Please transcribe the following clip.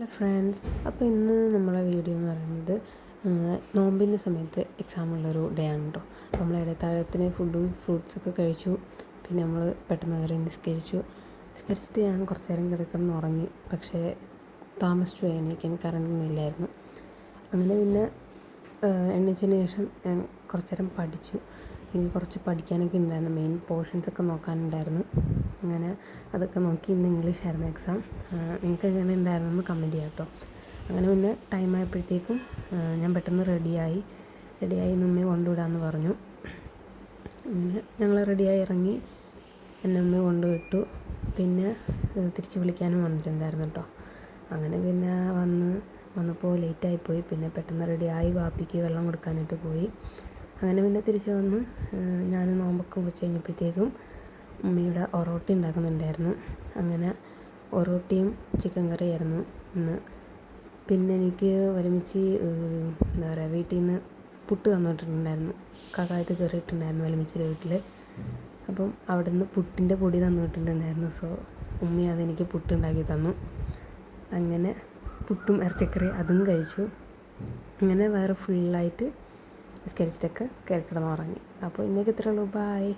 Hello friends, അപ്പോൾ ഇന്ന് നമ്മളെ വീഡിയോ എന്ന് പറയുന്നത് നോമ്പിൻ്റെ സമയത്ത് എക്സാമുള്ളൊരു ഡേ ആണ് കേട്ടോ. നമ്മൾ ഇടത്താഴത്തിന് ഫുഡും ഫ്രൂട്ട്സൊക്കെ കഴിച്ചു. പിന്നെ നമ്മൾ പെട്ടെന്ന് കയറി നിസ്കരിച്ചിട്ട് ഞാൻ കുറച്ച് നേരം കിടക്കിടന്ന് ഉറങ്ങി. പക്ഷേ താമസിച്ചു എണീക്കാൻ, കറണ്ടൊന്നും ഇല്ലായിരുന്നു. അങ്ങനെ പിന്നെ എണീച്ചതിന് ശേഷം ഞാൻ കുറച്ച് നേരം പഠിച്ചു. എനിക്ക് കുറച്ച് പഠിക്കാനൊക്കെ ഉണ്ടായിരുന്നു, മെയിൻ പോർഷൻസൊക്കെ നോക്കാനുണ്ടായിരുന്നു. അങ്ങനെ അതൊക്കെ നോക്കി. ഇന്ന് ഇംഗ്ലീഷായിരുന്നു എക്സാം. നിങ്ങൾക്ക് എങ്ങനെ ഉണ്ടായിരുന്നു കമൻറ്റ് ചെയ്യാം കേട്ടോ. അങ്ങനെ പിന്നെ ടൈം ആയപ്പോഴത്തേക്കും ഞാൻ പെട്ടെന്ന് റെഡിയായി ഉമ്മയെ കൊണ്ടുവിടാമെന്ന് പറഞ്ഞു. അങ്ങനെ ഞങ്ങൾ റെഡിയായി ഇറങ്ങി. എന്നെ ഉമ്മയെ കൊണ്ടുവിട്ടു. പിന്നെ തിരിച്ച് വിളിക്കാനും വന്നിട്ടുണ്ടായിരുന്നു കേട്ടോ. അങ്ങനെ പിന്നെ വന്നപ്പോൾ ലേറ്റായിപ്പോയി. പിന്നെ പെട്ടെന്ന് റെഡിയായി വാപ്പിക്ക് വെള്ളം കൊടുക്കാനായിട്ട് പോയി. അങ്ങനെ പിന്നെ തിരിച്ച് വന്ന് ഞാൻ നോമ്പൊക്കെ കുറിച്ച് കഴിഞ്ഞപ്പോഴത്തേക്കും ഉമ്മയുടെ ഒറോട്ടി ഉണ്ടാക്കുന്നുണ്ടായിരുന്നു. അങ്ങനെ ഒറോട്ടിയും ചിക്കൻ കറിയായിരുന്നു ഇന്ന്. പിന്നെ എനിക്ക് ഒരുമിച്ച് എന്താ പറയുക, വീട്ടിൽ നിന്ന് പുട്ട് തന്നിട്ടുണ്ടായിരുന്നു. കാക്കായത്ത് കയറിയിട്ടുണ്ടായിരുന്നു ഒരുമിച്ചൊരു വീട്ടിൽ. അപ്പം അവിടെ നിന്ന് പുട്ടിൻ്റെ പൊടി തന്നിട്ടുണ്ടായിരുന്നു. സോ ഉമ്മി അതെനിക്ക് പുട്ടുണ്ടാക്കി തന്നു. അങ്ങനെ പുട്ടും ഇറച്ചിക്കറി അതും കഴിച്ചു. അങ്ങനെ വയറ് ഫുള്ളായിട്ട് നിസ്കരിച്ചിട്ടൊക്കെ കയറി കിടന്നുറങ്ങി. അപ്പോൾ ഇന്നേക്ക് ഇത്രയേ ഉള്ളൂ. ബായ്.